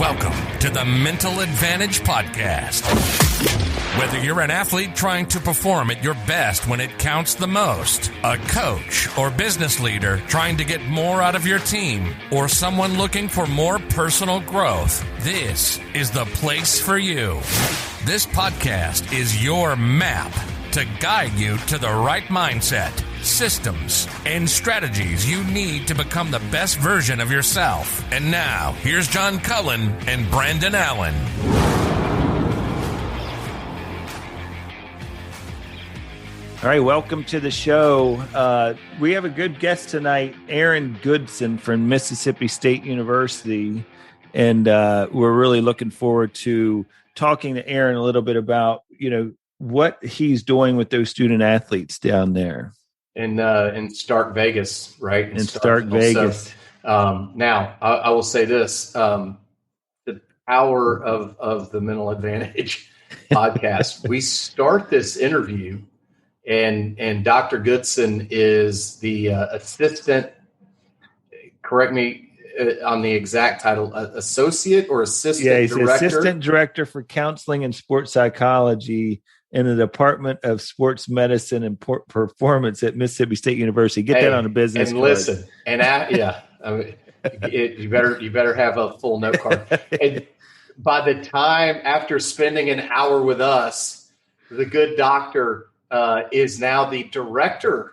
Welcome to the Mental Advantage Podcast. Whether you're an athlete trying to perform at your best when it counts the most, a coach or business leader trying to get more out of your team, or someone looking for more personal growth, this is the place for you. This podcast is your map to guide you to the right mindset, systems, and strategies you need to become the best version of yourself. And now, here's John Cullen and Brandon Allen. All right, welcome to the show. We have a good guest tonight, Aaron Goodson from Mississippi State University, and we're really looking forward to talking to Aaron a little bit about, what he's doing with those student athletes down there. In Stark Vegas, right? In Stark Vegas. So, now, I will say this: the power of the Mental Advantage podcast. We start this interview, and Dr. Goodson is the assistant. Correct me on the exact title: associate or assistant he's director. Assistant director for counseling and sports psychology in the Department of Sports Medicine and Performance at Mississippi State University. Get that on a business and card. Listen, you better have a full note card. And by the time after spending an hour with us, the good doctor is now the director.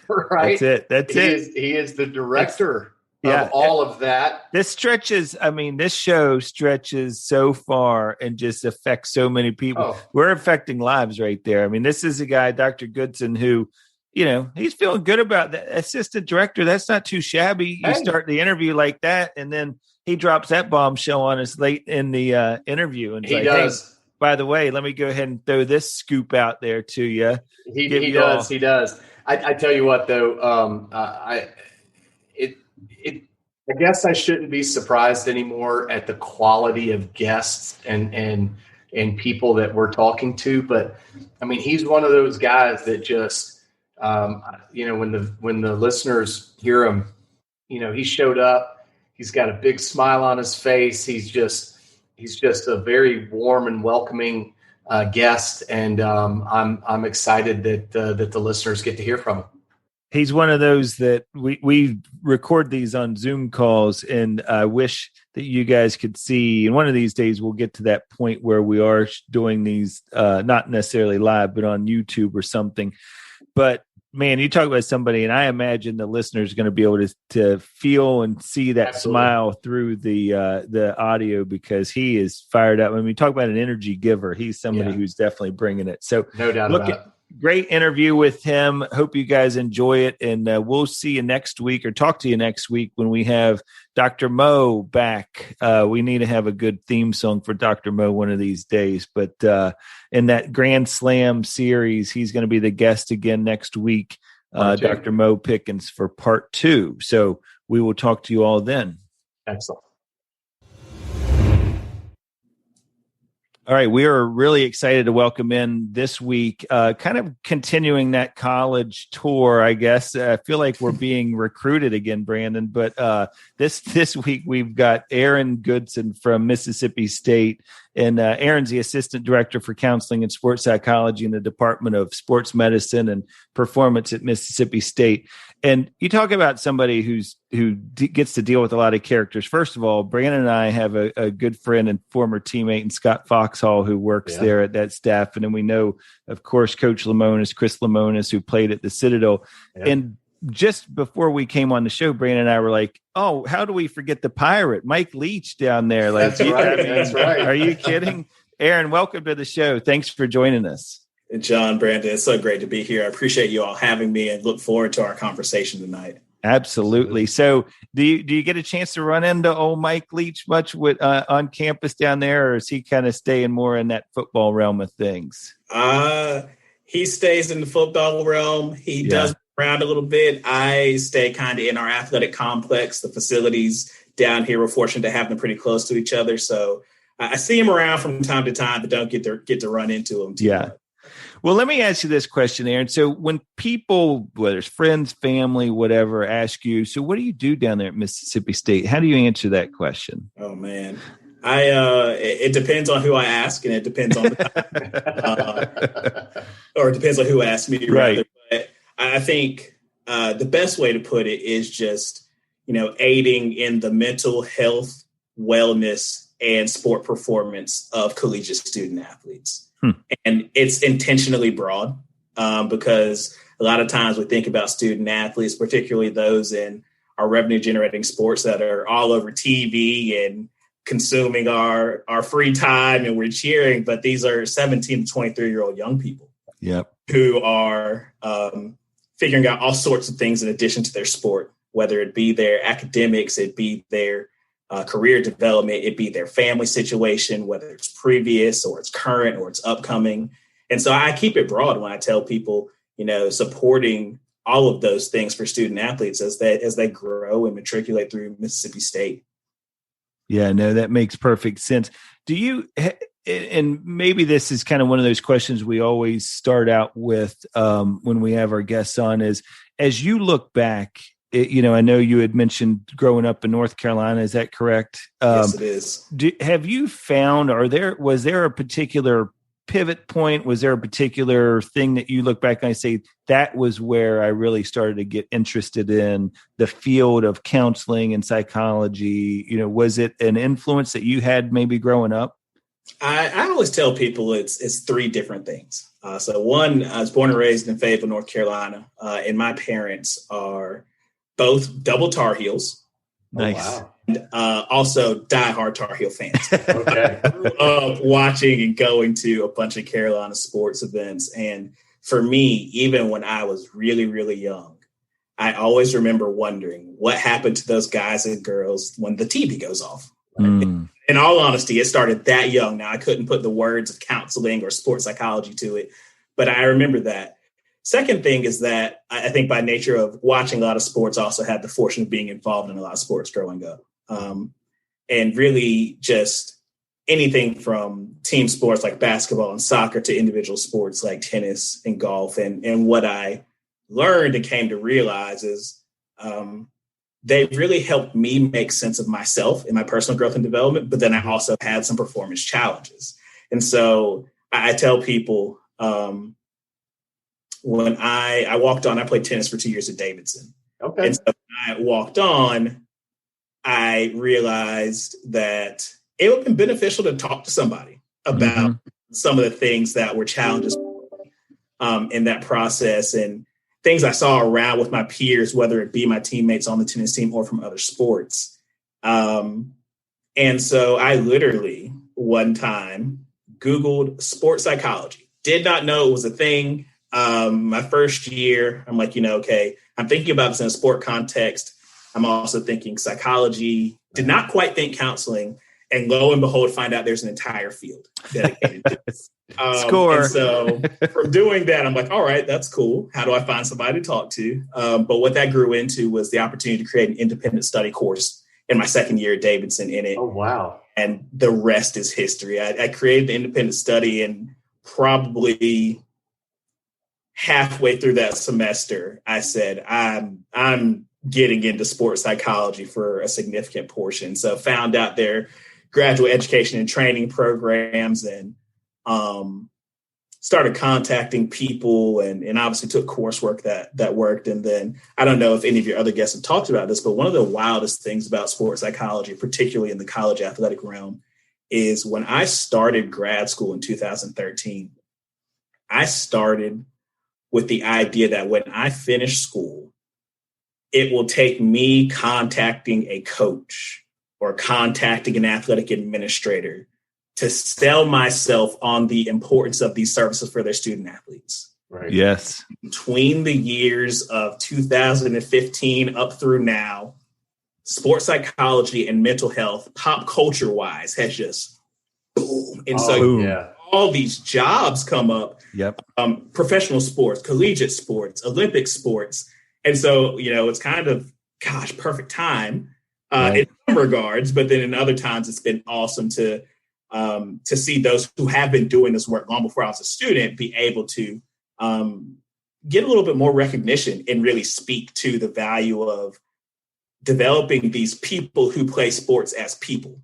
Right? That's it. He is the director of all of that. This show stretches so far and just affects so many people. Oh. We're affecting lives right there. I mean, this is a guy, Dr. Goodson, who, he's feeling good about the assistant director. That's not too shabby. You start the interview like that, and then he drops that bombshell on us late in the interview. And he does. Hey, by the way, let me go ahead and throw this scoop out there to you. He does. I tell you what, though, I guess I shouldn't be surprised anymore at the quality of guests and people that we're talking to. But I mean, he's one of those guys that just, when the listeners hear him, he showed up. He's got a big smile on his face. He's just a very warm and welcoming guest, and I'm excited that the listeners get to hear from him. He's one of those that we record these on Zoom calls, and I wish that you guys could see. And one of these days we'll get to that point where we are doing these, not necessarily live, but on YouTube or something. But man, you talk about somebody, and I imagine the listener is going to be able to feel and see that Absolutely. Smile through the audio, because he is fired up. I mean, talk about an energy giver. He's somebody who's definitely bringing it. So no doubt about it. Great interview with him. Hope you guys enjoy it. And we'll see you next week, or talk to you next week when we have Dr. Mo back. We need to have a good theme song for Dr. Mo one of these days. But in that Grand Slam series, he's going to be the guest again next week, Dr. Mo Pickens, for part 2. So we will talk to you all then. Excellent. All right, we are really excited to welcome in this week, kind of continuing that college tour, I guess. I feel like we're being recruited again, Brandon. But this week we've got Aaron Goodson from Mississippi State. And Aaron's the assistant director for counseling and sports psychology in the Department of Sports Medicine and Performance at Mississippi State. And you talk about somebody who gets to deal with a lot of characters. First of all, Brandon and I have a good friend and former teammate in Scott Foxhall who works there at that staff. And then we know, of course, Coach Chris Lamonis, who played at the Citadel. Yeah. And just before we came on the show, Brandon and I were like, oh, how do we forget the Pirate, Mike Leach down there? Like, That's right. That's right. Are you kidding? Aaron, welcome to the show. Thanks for joining us. And John, Brandon, it's so great to be here. I appreciate you all having me and look forward to our conversation tonight. Absolutely. So do you get a chance to run into old Mike Leach much on campus down there, or is he kind of staying more in that football realm of things? He stays in the football realm. He does around a little bit. I stay kind of in our athletic complex. The facilities down here, we're fortunate to have them pretty close to each other. So I see him around from time to time, but don't get to run into him too much. Well, let me ask you this question, Aaron. So when people, whether it's friends, family, whatever, ask you, so what do you do down there at Mississippi State? How do you answer that question? Oh man, it depends on who I ask, and it depends on or it depends on who asked me. Right. Rather. But I think the best way to put it is just, aiding in the mental health, wellness, and sport performance of collegiate student athletes. And it's intentionally broad because a lot of times we think about student athletes, particularly those in our revenue generating sports that are all over TV and consuming our free time, and we're cheering. But these are 17 to 23-year-old young people who are figuring out all sorts of things in addition to their sport, whether it be their academics, it be their career development, it be their family situation, whether it's previous or it's current or it's upcoming. And so I keep it broad when I tell people, supporting all of those things for student athletes as they grow and matriculate through Mississippi State. Yeah, no, that makes perfect sense. Do you, and maybe this is kind of one of those questions we always start out with when we have our guests on, is as you look back, I know you had mentioned growing up in North Carolina. Is that correct? Yes, it is. Have you found, was there a particular pivot point? Was there a particular thing that you look back and say, that was where I really started to get interested in the field of counseling and psychology? Was it an influence that you had maybe growing up? I always tell people it's three different things. So one, I was born and raised in Fayetteville, North Carolina, and my parents are both double Tar Heels. Nice. Oh, wow. And also diehard Tar Heel fans. Okay. I grew up watching and going to a bunch of Carolina sports events. And for me, even when I was really, really young, I always remember wondering what happened to those guys and girls when the TV goes off. In all honesty, it started that young. Now, I couldn't put the words of counseling or sports psychology to it, but I remember that. Second thing is that I think by nature of watching a lot of sports, I also had the fortune of being involved in a lot of sports growing up. And really just anything from team sports like basketball and soccer to individual sports like tennis and golf. And what I learned and came to realize is they really helped me make sense of myself in my personal growth and development. But then I also had some performance challenges. And so I tell people, when I walked on, I played tennis for 2 years at Davidson. Okay. And so when I walked on, I realized that it would have been beneficial to talk to somebody about some of the things that were challenges in that process and things I saw around with my peers, whether it be my teammates on the tennis team or from other sports. And so I literally one time Googled sports psychology, did not know it was a thing. My first year, I'm like, okay, I'm thinking about this in a sport context. I'm also thinking psychology, did not quite think counseling. And lo and behold, find out there's an entire field dedicated to this. Score. And so from doing that, I'm like, all right, that's cool. How do I find somebody to talk to? But what that grew into was the opportunity to create an independent study course in my second year at Davidson in it. Oh, wow. And the rest is history. I created the independent study, and probably halfway through that semester, I said, I'm getting into sports psychology for a significant portion. So found out their graduate education and training programs and started contacting people and obviously took coursework that worked. And then I don't know if any of your other guests have talked about this, but one of the wildest things about sports psychology, particularly in the college athletic realm, is when I started grad school in 2013, I started with the idea that when I finish school, it will take me contacting a coach or contacting an athletic administrator to sell myself on the importance of these services for their student athletes. Right. Yes. Between the years of 2015 up through now, sports psychology and mental health, pop culture wise, has just boom. And all these jobs come up. Yep. Professional sports, collegiate sports, Olympic sports. And so, it's kind of, perfect time in some regards, but then in other times it's been awesome to to see those who have been doing this work long before I was a student be able to get a little bit more recognition and really speak to the value of developing these people who play sports as people,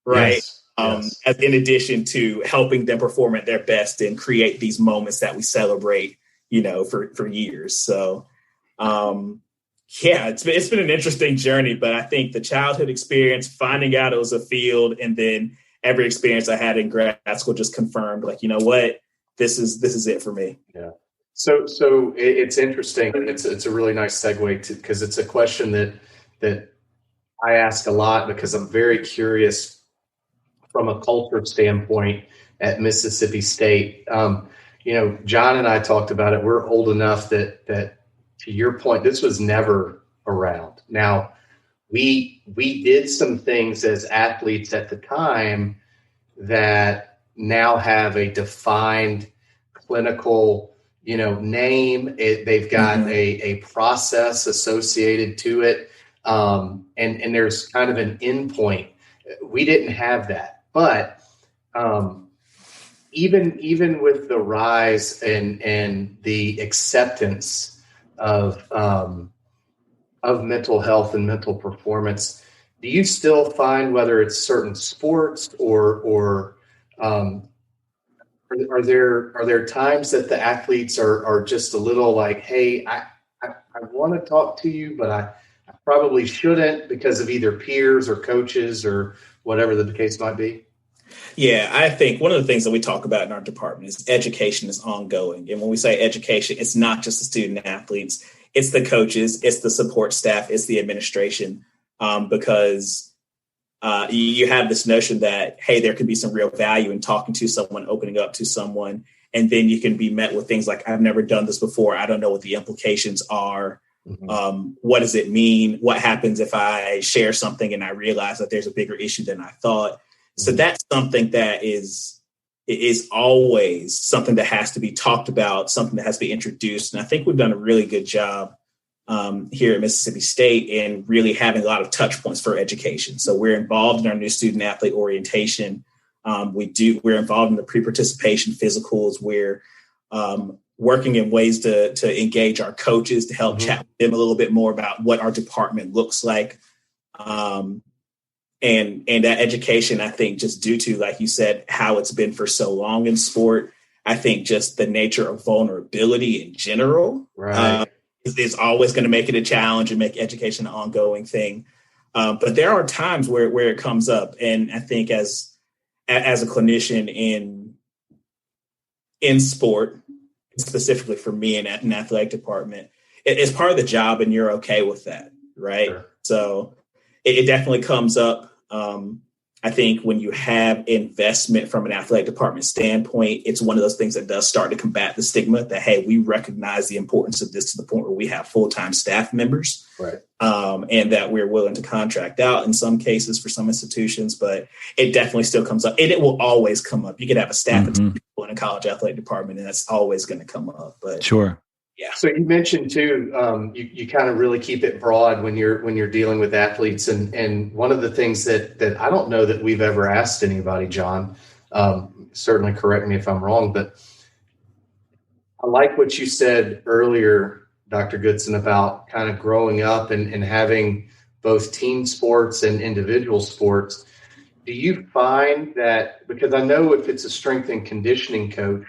right? Yes. Yes. As in addition to helping them perform at their best and create these moments that we celebrate, for years. So, it's been an interesting journey, but I think the childhood experience, finding out it was a field, and then every experience I had in grad school just confirmed, like, you know what, this is it for me. Yeah. So it's interesting. It's a really nice segue because it's a question that I ask a lot because I'm very curious from a culture standpoint at Mississippi State. John and I talked about it. We're old enough that to your point, this was never around. Now, we did some things as athletes at the time that now have a defined clinical name. They've got a process associated to it. And there's kind of an endpoint. We didn't have that, but even with the rise and the acceptance of mental health and mental performance, do you still find whether it's certain sports or are there times that the athletes are just a little like, hey, I want to talk to you, but I probably shouldn't because of either peers or coaches or whatever the case might be? Yeah, I think one of the things that we talk about in our department is education is ongoing. And when we say education, it's not just the student athletes, it's the coaches, it's the support staff, it's the administration, because you have this notion that, hey, there could be some real value in talking to someone, opening up to someone, and then you can be met with things like, I've never done this before. I don't know what the implications are. What does it mean? What happens if I share something and I realize that there's a bigger issue than I thought? So that's something that is always something that has to be talked about, something that has to be introduced. And I think we've done a really good job here at Mississippi State in really having a lot of touch points for education. So we're involved in our new student athlete orientation. We're involved in the pre-participation physicals. We're working in ways to engage our coaches, to help chat with them a little bit more about what our department looks like. And that education, I think, just due to, like you said, how it's been for so long in sport, I think just the nature of vulnerability in general is always going to make it a challenge and make education an ongoing thing. But there are times where it comes up. And I think as a clinician in sport, specifically for me in an athletic department, it's part of the job and you're okay with that, right? Sure. So it definitely comes up. I think when you have investment from an athletic department standpoint, it's one of those things that does start to combat the stigma that, hey, we recognize the importance of this to the point where we have full-time staff members, right? And that we're willing to contract out in some cases for some institutions, but it definitely still comes up, and it will always come up. You could have a staff of people in a college athletic department, and that's always going to come up. But sure. Yeah. So you mentioned too, you kind of really keep it broad when you're dealing with athletes, and one of the things that I don't know that we've ever asked anybody, John, certainly correct me if I'm wrong, but I like what you said earlier, Dr. Goodson, about kind of growing up and having both team sports and individual sports. Do you find that, because I know if it's a strength and conditioning coach,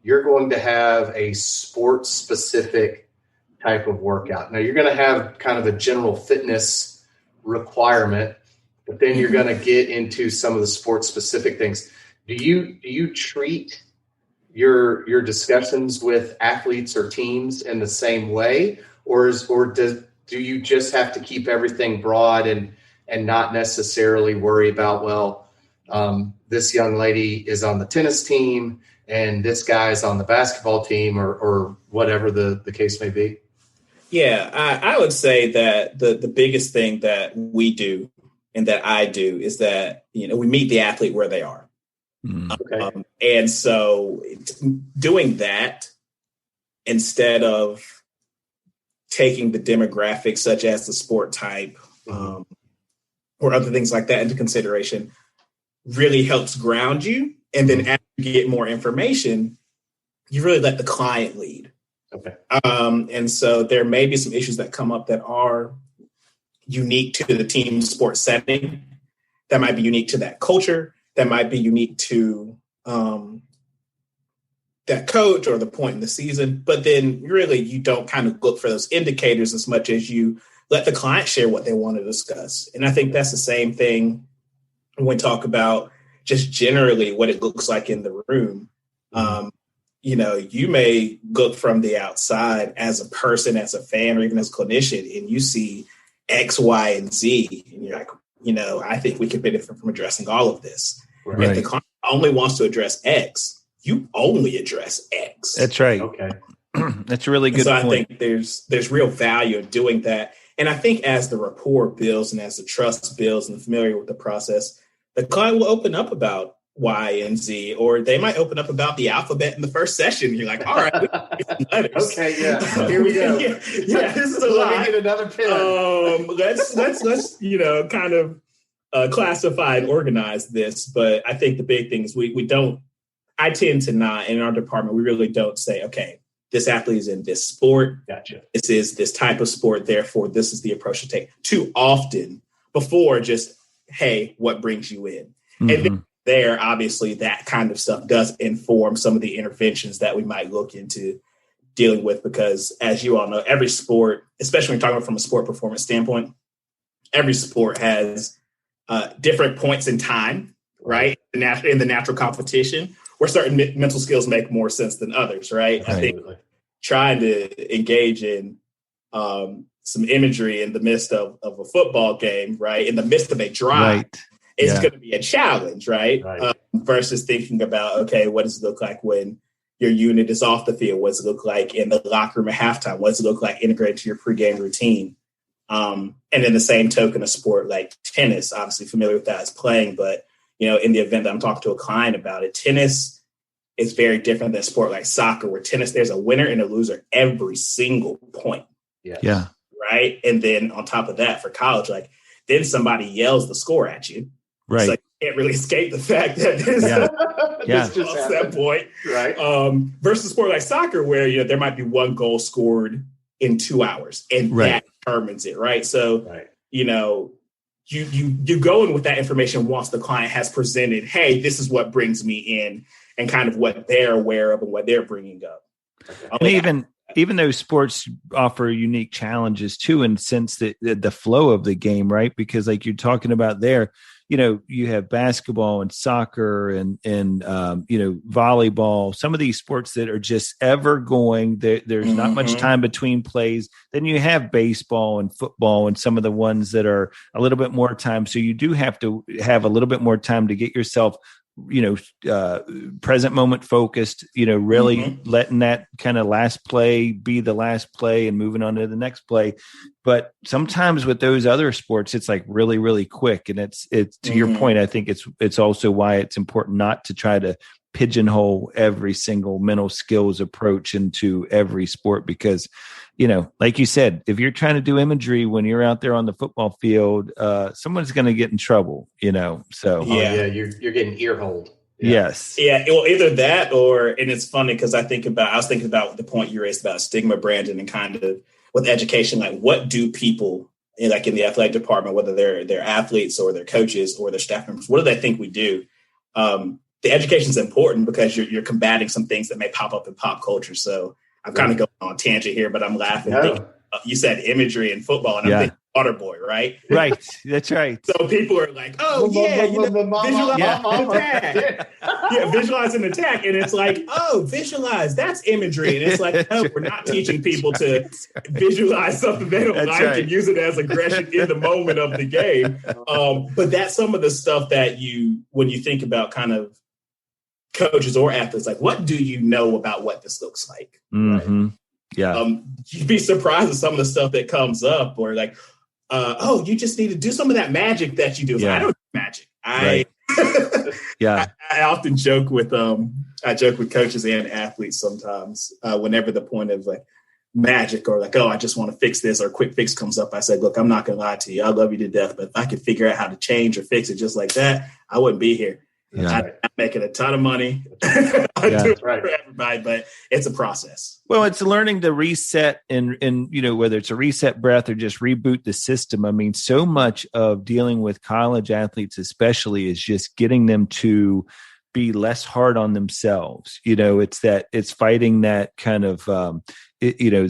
you're going to have a sports specific type of workout. Now you're going to have kind of a general fitness requirement, but then you're going to get into some of the sports specific things. Do you treat your discussions with athletes or teams in the same way, or do you just have to keep everything broad and not necessarily worry about, this young lady is on the tennis team and this guy's on the basketball team or whatever the case may be? Yeah, I would say that the biggest thing that we do and that I do is that, we meet the athlete where they are. Okay. And so doing that instead of taking the demographics such as the sport type or other things like that into consideration, really helps ground you. And then as you get more information, you really let the client lead. Okay. And so there may be some issues that come up that are unique to the team sports setting, that might be unique to that culture, that might be unique to that coach or the point in the season. But then really you don't kind of look for those indicators as much as you let the client share what they want to discuss. And I think that's the same thing when we talk about just generally what it looks like in the room. You may look from the outside as a person, as a fan, or even as a clinician, and you see X, Y, and Z. And you're like, I think we could benefit from addressing all of this. Right. If the client only wants to address X, you only address X. That's right. Okay. That's a really good point. I think there's real value in doing that. And I think as the rapport builds and as the trust builds and the familiar with the process, the client will open up about Y and Z, or they might open up about the alphabet in the first session. You're like, all right, okay, yeah, here we go. yeah, this is a lot. Let me get another pen. Let's kind of classify and organize this. But I think the big thing is we don't. I tend to not in our department. We really don't say, okay, this athlete is in this sport. Gotcha. This is this type of sport. Therefore, this is the approach to take. Too often before just, hey, what brings you in? Mm-hmm. And then there, obviously, that kind of stuff does inform some of the interventions that we might look into dealing with, because as you all know, every sport, especially when you're talking about from a sport performance standpoint, every sport has different points in time, right? In the natural competition, where certain mental skills make more sense than others, right? I think trying to engage in some imagery in the midst of a football game, right? In the midst of a drive. Right. It's going to be a challenge, right? Versus thinking about, okay, what does it look like when your unit is off the field? What does it look like in the locker room at halftime? What does it look like integrated to your pregame routine? And in the same token, a sport like tennis, obviously familiar with that as playing, but in the event that I'm talking to a client about it, tennis is very different than a sport like soccer, where tennis, there's a winner and a loser every single point. Yes. Yeah. Right. And then on top of that, for college, then somebody yells the score at you. Right. So you can't really escape the fact that this, this just lost that point. Right. Versus a sport like soccer, where there might be one goal scored in 2 hours, and that determines it. Right. So, you go in with that information once the client has presented, hey, this is what brings me in, and kind of what they're aware of and what they're bringing up. And even though sports offer unique challenges too, in the sense that the flow of the game, right? Because like you're talking about there, you have basketball and soccer and volleyball, some of these sports that are just ever going. There's not much time between plays. Then you have baseball and football and some of the ones that are a little bit more time. So you do have to have a little bit more time to get yourself present moment focused, really letting that kind of last play be the last play and moving on to the next play. But sometimes with those other sports, it's like really, really quick. And it's to your point, I think it's also why it's important not to try to pigeonhole every single mental skills approach into every sport, because like you said, if you're trying to do imagery when you're out there on the football field, someone's going to get in trouble, so you're getting ear hold. Yes. Yeah. Well, either that and it's funny because I was thinking about the point you raised about stigma, Brandon, and kind of with education, like what do people in the athletic department, whether they're athletes or they're coaches or their staff members, what do they think we do? The education is important because you're combating some things that may pop up in pop culture. So I'm kind of going on a tangent here, but I'm laughing. Thinking, you said imagery in football, and I'm thinking Waterboy, right? Right. That's right. So people are like, oh, visualize an attack. Visualize an attack. And it's like, oh, visualize, that's imagery. And it's like, no, we're not teaching people to visualize something they don't like and use it as aggression in the moment of the game. But that's some of the stuff that when you think about kind of coaches or athletes, like, what do you know about what this looks like? Mm-hmm. Right? Yeah. You'd be surprised at some of the stuff that comes up, or like, you just need to do some of that magic that you do. Yeah. I don't do magic. I often joke with coaches and athletes sometimes whenever the point of like magic or like, oh, I just want to fix this, or a quick fix comes up. I said, look, I'm not going to lie to you. I love you to death. But if I could figure out how to change or fix it just like that, I wouldn't be here. Yeah. I'm making a ton of money. Yeah. Do it for everybody, but it's a process. Well, it's learning to reset and whether it's a reset breath or just reboot the system. I mean, so much of dealing with college athletes, especially, is just getting them to be less hard on themselves. It's fighting that kind of,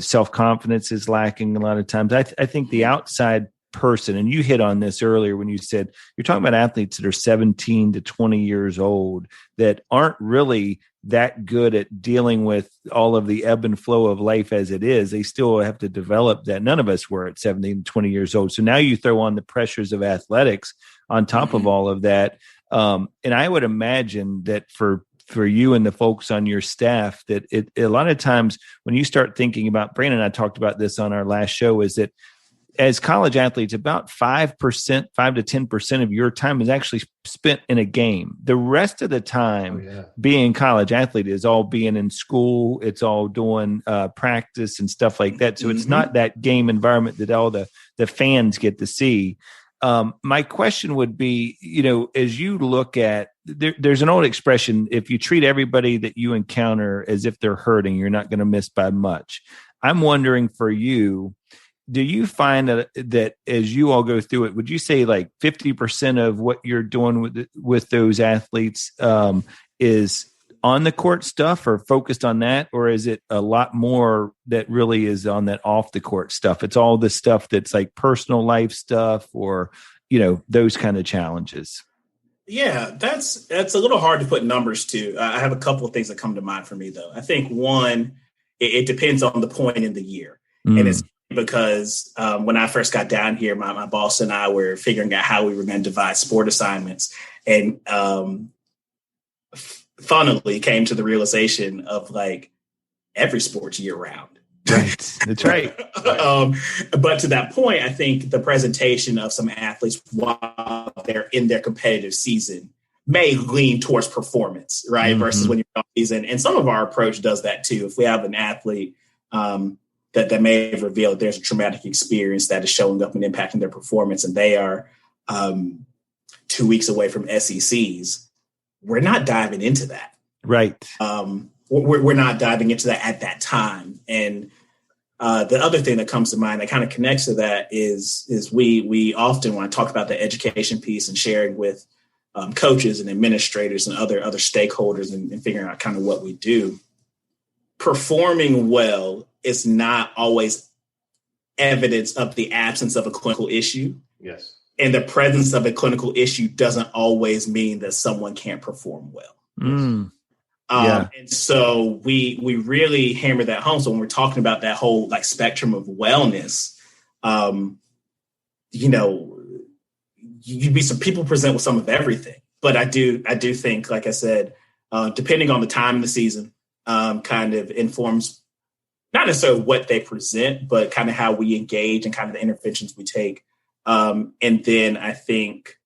self-confidence is lacking a lot of times. I think the outside person, and you hit on this earlier when you said you're talking about athletes that are 17 to 20 years old that aren't really that good at dealing with all of the ebb and flow of life as it is. They still have to develop that. None of us were at 17 to 20 years old. So now you throw on the pressures of athletics on top of all of that. And I would imagine that for you and the folks on your staff, that a lot of times when you start thinking about, Brandon and I talked about this on our last show, is that as college athletes, about 5% to 10% of your time is actually spent in a game. The rest of the time being college athlete is all being in school. It's all doing practice and stuff like that. So it's not that game environment that all the fans get to see. My question would be, as you look at, there's an old expression, if you treat everybody that you encounter as if they're hurting, you're not going to miss by much. I'm wondering for you, do you find that as you all go through it, would you say like 50% of what you're doing with those athletes is on the court stuff or focused on that? Or is it a lot more that really is on that off the court stuff? It's all the stuff that's like personal life stuff or, those kind of challenges. Yeah, that's a little hard to put numbers to. I have a couple of things that come to mind for me, though. I think one, it depends on the point in the year. And it's because when I first got down here, my boss and I were figuring out how we were going to divide sport assignments, and funnily came to the realization of like every sport's year round. Right. That's right. But to that point, I think the presentation of some athletes while they're in their competitive season may lean towards performance, right? Versus when you're off season. And some of our approach does that too. If we have an athlete that may have revealed there's a traumatic experience that is showing up and impacting their performance, and they are 2 weeks away from SECs, we're not diving into that. Right. We're not diving into that at that time. And the other thing that comes to mind that kind of connects to that is we often, when I talk about the education piece and sharing with coaches and administrators and other stakeholders and figuring out kind of what we do, performing well is not always evidence of the absence of a clinical issue. Yes. And the presence of a clinical issue doesn't always mean that someone can't perform well. And so we really hammer that home. So when we're talking about that whole like spectrum of wellness, you'd be some people present with some of everything. But I do think, like I said, depending on the time of the season, kind of informs not necessarily what they present, but kind of how we engage and kind of the interventions we take. And then I think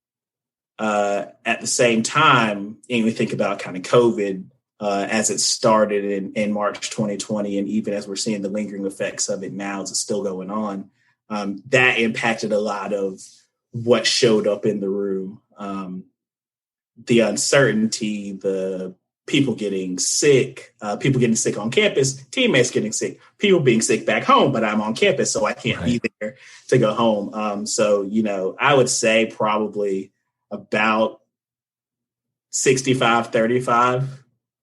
at the same time, we think about kind of COVID as it started in March 2020, and even as we're seeing the lingering effects of it now as it's still going on, that impacted a lot of what showed up in the room. The uncertainty, the people getting sick on campus, teammates getting sick, people being sick back home, but I'm on campus, so I can't be there to go home. So, I would say probably about 65-35.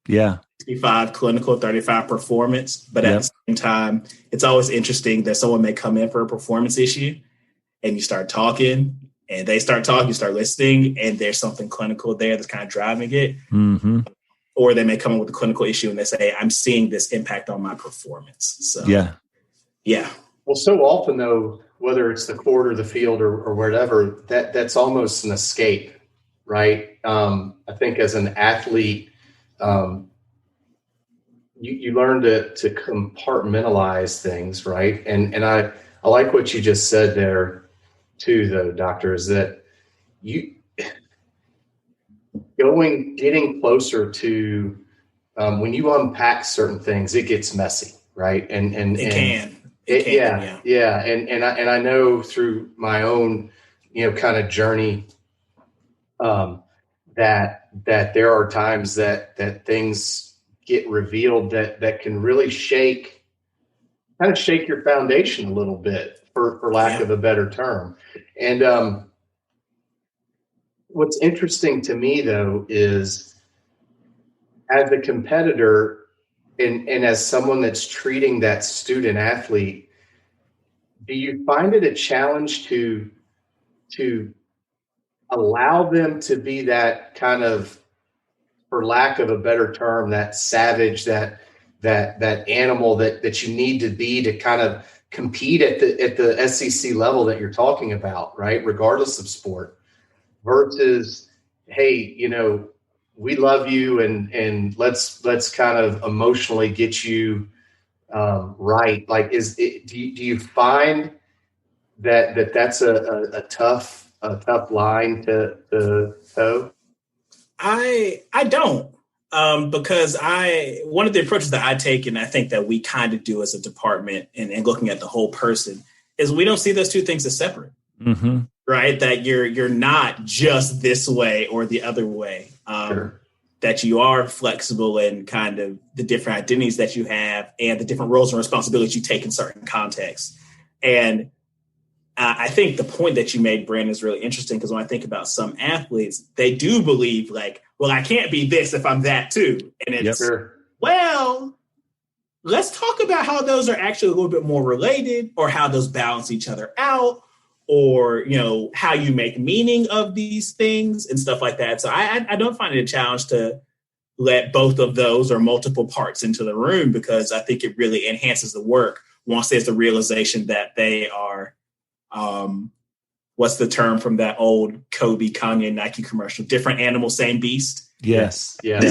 Yeah. 65 clinical, 35 performance. But at the same time, it's always interesting that someone may come in for a performance issue and you start talking and they start talking, you start listening, and there's something clinical there that's kind of driving it. Or they may come in with a clinical issue and they say, I'm seeing this impact on my performance. So, yeah. Well, so often, though, whether it's the court or the field or whatever, that's almost an escape, right? I think as an athlete, you learn to compartmentalize things, right? And I like what you just said there too, though, Doctor, is that getting closer to when you unpack certain things, it gets messy, right? And it can. Yeah. And I know through my own, kind of journey, that there are times that things get revealed that can really shake your foundation a little bit, for lack of a better term. And what's interesting to me, though, is as a competitor and as someone that's treating that student athlete, do you find it a challenge to allow them to be that kind of, for lack of a better term, that savage, that animal that you need to be to kind of compete at the SEC level that you're talking about, right? Regardless of sport, versus, hey, we love you and let's kind of emotionally get you right. Like, do you find that's a tough line to toe? I don't, because one of the approaches that I take, and I think that we kind of do as a department and looking at the whole person, is we don't see those two things as separate, right? That you're not just this way or the other way, Sure. That you are flexible in kind of the different identities that you have and the different roles and responsibilities you take in certain contexts. And I think the point that you made, Brandon, is really interesting, because when I think about some athletes, they do believe like, well, I can't be this if I'm that too. And it's, well, let's talk about how those are actually a little bit more related, or how those balance each other out, or, how you make meaning of these things and stuff like that. So I don't find it a challenge to let both of those or multiple parts into the room, because I think it really enhances the work once there's the realization that they are, what's the term from that old Kobe, Kanye, Nike commercial? Different animal, same beast. Yes. But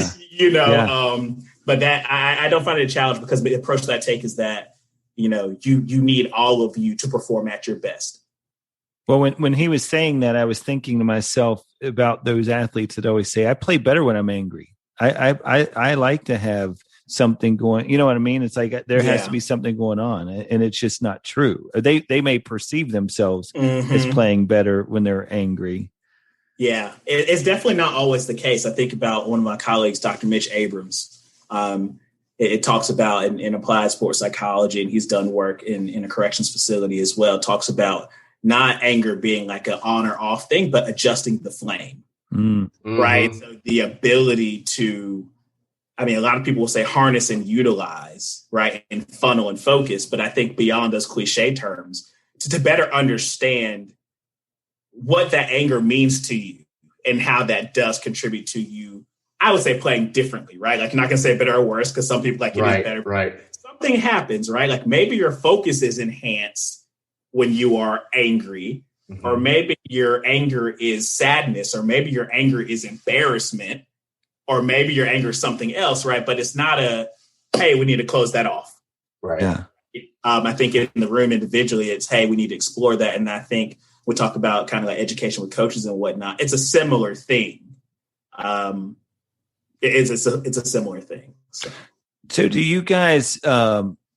that I don't find it a challenge, because the approach that I take is that, you need all of you to perform at your best. Well, when he was saying that, I was thinking to myself about those athletes that always say, I play better when I'm angry. I like to have something going, you know what I mean? It's like there has to be something going on, and it's just not true. They may perceive themselves as playing better when they're angry. Yeah, it's definitely not always the case. I think about one of my colleagues, Dr. Mitch Abrams. It talks about in applied sports psychology, and he's done work in a corrections facility as well. It talks about not anger being like an on or off thing, but adjusting the flame, right? So the ability to, a lot of people will say harness and utilize, right? And funnel and focus. But I think beyond those cliche terms, to better understand what that anger means to you and how that does contribute to you, I would say playing differently, right? Like, you're not going to say better or worse, because some people like it is better. Right. Something happens, right? Like maybe your focus is enhanced when you are angry, or maybe your anger is sadness, or maybe your anger is embarrassment, or maybe your anger is something else, right? But it's not hey, we need to close that off. Right. Yeah. I think in the room individually, it's, hey, we need to explore that. And I think we talk about kind of like education with coaches and whatnot. It's a similar thing. It's a similar thing. So do you guys,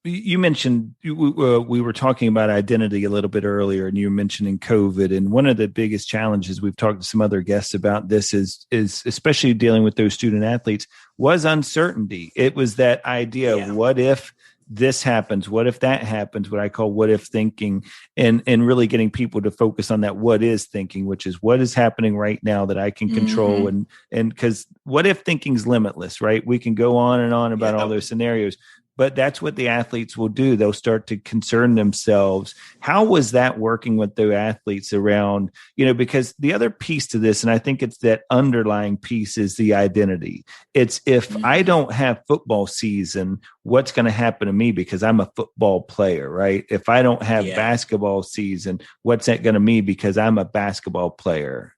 you mentioned we were talking about identity a little bit earlier, and you were mentioning COVID. And one of the biggest challenges, we've talked to some other guests about this, is especially dealing with those student athletes, was uncertainty. It was that idea of what if this happens, what if that happens, what I call what if thinking, and really getting people to focus on that what is thinking, which is what is happening right now that I can control. And because what if thinking's limitless, right? We can go on and on about all those scenarios. But that's what the athletes will do. They'll start to concern themselves. How was that working with the athletes around, because the other piece to this, and I think it's that underlying piece, is the identity. It's if I don't have football season, what's going to happen to me because I'm a football player, right? If I don't have basketball season, what's that going to mean because I'm a basketball player?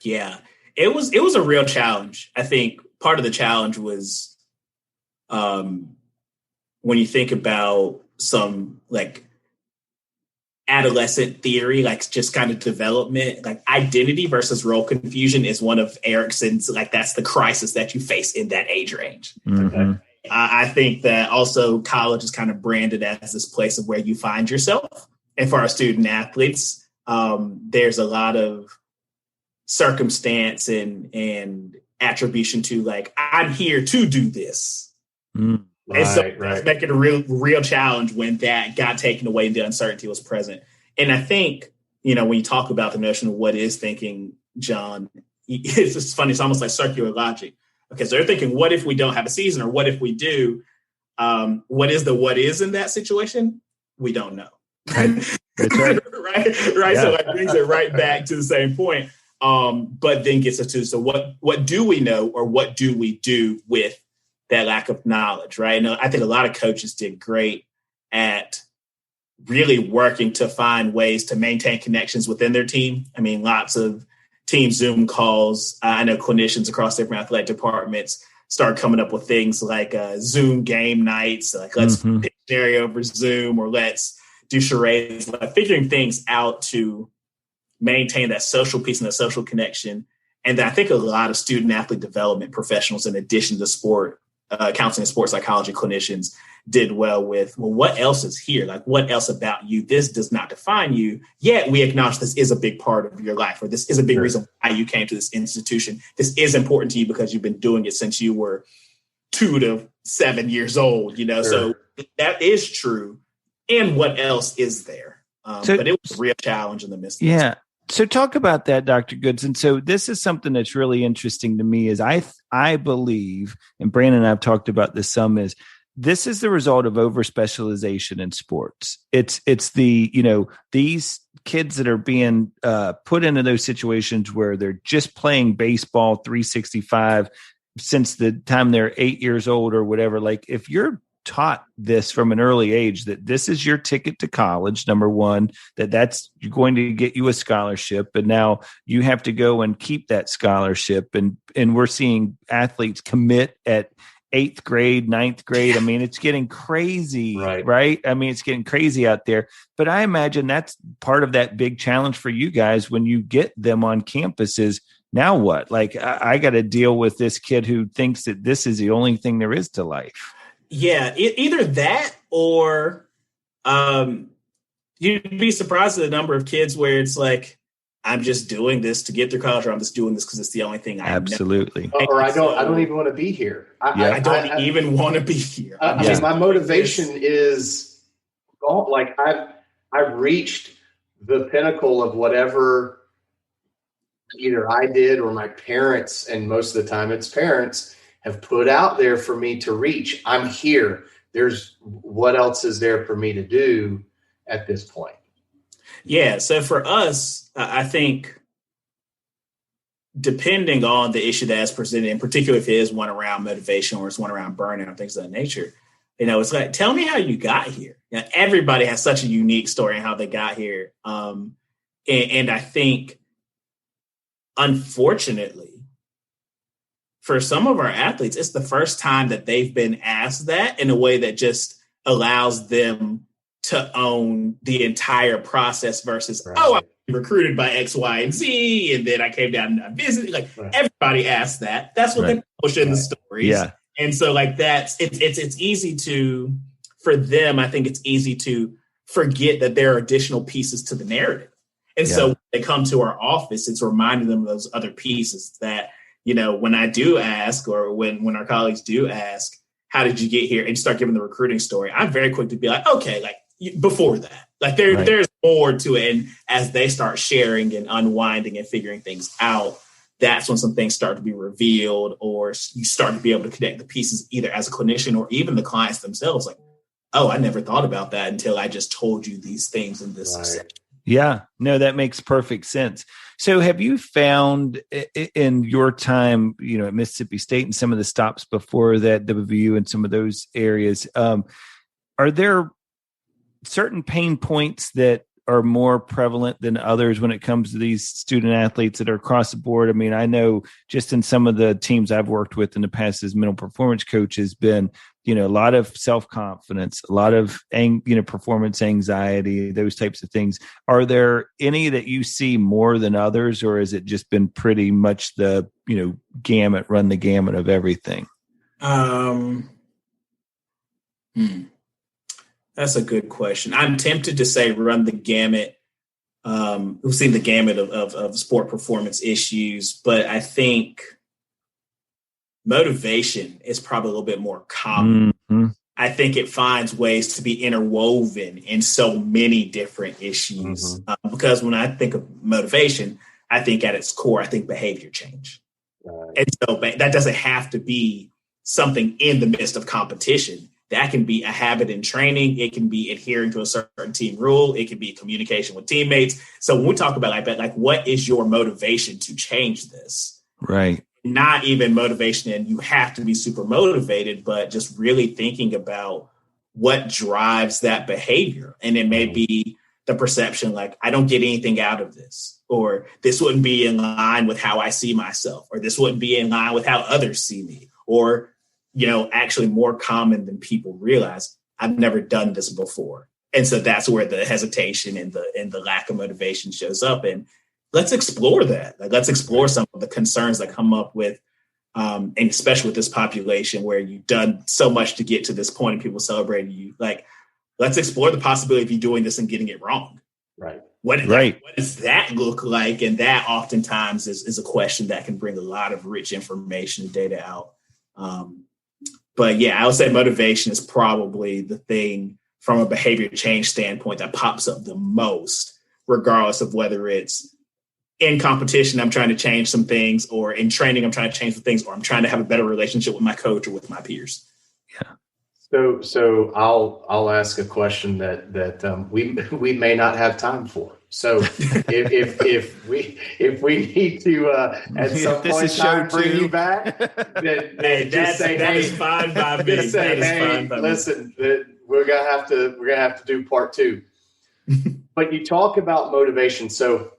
Yeah, it was a real challenge. I think part of the challenge was, when you think about some like adolescent theory, like just kind of development, like identity versus role confusion is one of Erickson's, like that's the crisis that you face in that age range. Okay? I think that also college is kind of branded as this place of where you find yourself. And for our student athletes, there's a lot of circumstance and attribution to like, I'm here to do this. Right, and so it's making a real challenge when that got taken away and the uncertainty was present. And I think, when you talk about the notion of what is thinking, John, it's just funny. It's almost like circular logic. Okay, so they're thinking, what if we don't have a season, or what if we do? What is in that situation? We don't know. That's right. right. Yeah. So it brings it right back to the same point. But then gets us to, so what do we know, or what do we do with that lack of knowledge, right? And I think a lot of coaches did great at really working to find ways to maintain connections within their team. I mean, lots of team Zoom calls. I know clinicians across different athletic departments start coming up with things like Zoom game nights, like let's pick an area over Zoom, or let's do charades, like figuring things out to maintain that social piece and that social connection. And I think a lot of student athlete development professionals, in addition to sport counseling and sports psychology clinicians, did well with, what else is here? Like, what else about you? This does not define you, yet we acknowledge this is a big part of your life, or this is a big reason why you came to this institution. This is important to you because you've been doing it since you were 2 to 7 years old, So that is true. And what else is there? But it was a real challenge in the midst of this. So talk about that, Dr. Goodson. So this is something that's really interesting to me, is I believe, and Brandon and I have talked about this some, is this is the result of over-specialization in sports. It's the, these kids that are being put into those situations where they're just playing baseball 365 since the time they're 8 years old or whatever. Like, if you're taught this from an early age, that this is your ticket to college, number one, that's going to get you a scholarship, and now you have to go and keep that scholarship. And we're seeing athletes commit at 8th grade, 9th grade. I mean, it's getting crazy, right? I mean, it's getting crazy out there. But I imagine that's part of that big challenge for you guys when you get them on campus is, now what? Like, I got to deal with this kid who thinks that this is the only thing there is to life. Yeah, either that, or you'd be surprised at the number of kids where it's like, I'm just doing this to get through college, or I'm just doing this because it's the only thing I absolutely know. Or I don't even want to be here. I don't even want to be here. I mean, my motivation is like I've reached the pinnacle of whatever either I did or my parents, and most of the time it's parents, have put out there for me to reach. I'm here. What else is there for me to do at this point? Yeah. So for us, I think depending on the issue that's presented, in particular, if it is one around motivation or it's one around burnout and things of that nature, it's like, tell me how you got here. Everybody has such a unique story on how they got here. And I think, unfortunately, for some of our athletes, it's the first time that they've been asked that in a way that just allows them to own the entire process versus, I was recruited by X, Y, and Z, and then I came down and I visited. Like, everybody asks that. That's what they push in the stories. Yeah. And so, like, it's easy to, for them, I think it's easy to forget that there are additional pieces to the narrative. And so when they come to our office, it's reminding them of those other pieces that, when I do ask, or when our colleagues do ask, how did you get here? And start giving the recruiting story, I'm very quick to be like, okay, like before that, like there's more to it. And as they start sharing and unwinding and figuring things out, that's when some things start to be revealed, or you start to be able to connect the pieces either as a clinician or even the clients themselves. Like, oh, I never thought about that until I just told you these things in this setting. Yeah, no, that makes perfect sense. So have you found in your time, at Mississippi State and some of the stops before that, WVU and some of those areas, are there certain pain points that are more prevalent than others when it comes to these student athletes that are across the board? I mean, I know just in some of the teams I've worked with in the past as mental performance coach has been, a lot of self-confidence, a lot of, performance anxiety, those types of things. Are there any that you see more than others, or has it just been pretty much the, run the gamut of everything? That's a good question. I'm tempted to say run the gamut. We've seen the gamut of sport performance issues, but I think motivation is probably a little bit more common. Mm-hmm. I think it finds ways to be interwoven in so many different issues. Mm-hmm. Because when I think of motivation, I think at its core, I think behavior change. Right. And so that doesn't have to be something in the midst of competition. That can be a habit in training. It can be adhering to a certain team rule. It can be communication with teammates. So when we talk about like what is your motivation to change this? Right. Not even motivation and you have to be super motivated, but just really thinking about what drives that behavior. And it may be the perception like, I don't get anything out of this, or this wouldn't be in line with how I see myself, or this wouldn't be in line with how others see me, or, actually more common than people realize, I've never done this before. And so that's where the hesitation and the lack of motivation shows up. And let's explore that. Like, let's explore some of the concerns that come up with, and especially with this population where you've done so much to get to this point and people celebrating you. Like, let's explore the possibility of you doing this and getting it wrong. Right. What does that look like? And that oftentimes is a question that can bring a lot of rich information and data out. But yeah, I would say motivation is probably the thing from a behavior change standpoint that pops up the most, regardless of whether it's in competition, I'm trying to change some things, or in training, I'm trying to change some things, or I'm trying to have a better relationship with my coach or with my peers. Yeah. So I'll ask a question that we may not have time for. So if we need to at some point in time bring you back, then that is fine by me. Listen, we're gonna have to do part 2. But you talk about motivation. So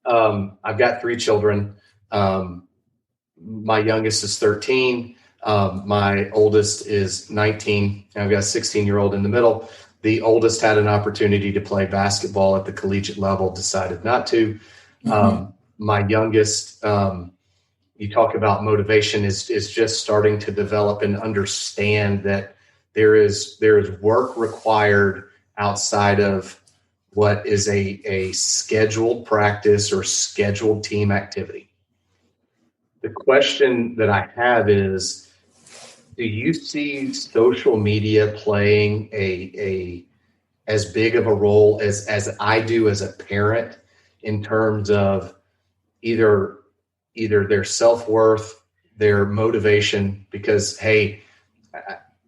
I've got 3 children. My youngest is 13. My oldest is 19. I've got a 16-year-old in the middle. The oldest had an opportunity to play basketball at the collegiate level, decided not to. Mm-hmm. My youngest, you talk about motivation, is just starting to develop and understand that there is work required outside of what is a scheduled practice or scheduled team activity. The question that I have is, do you see social media playing a as big of a role as I do as a parent in terms of either their self-worth, their motivation? Because, hey,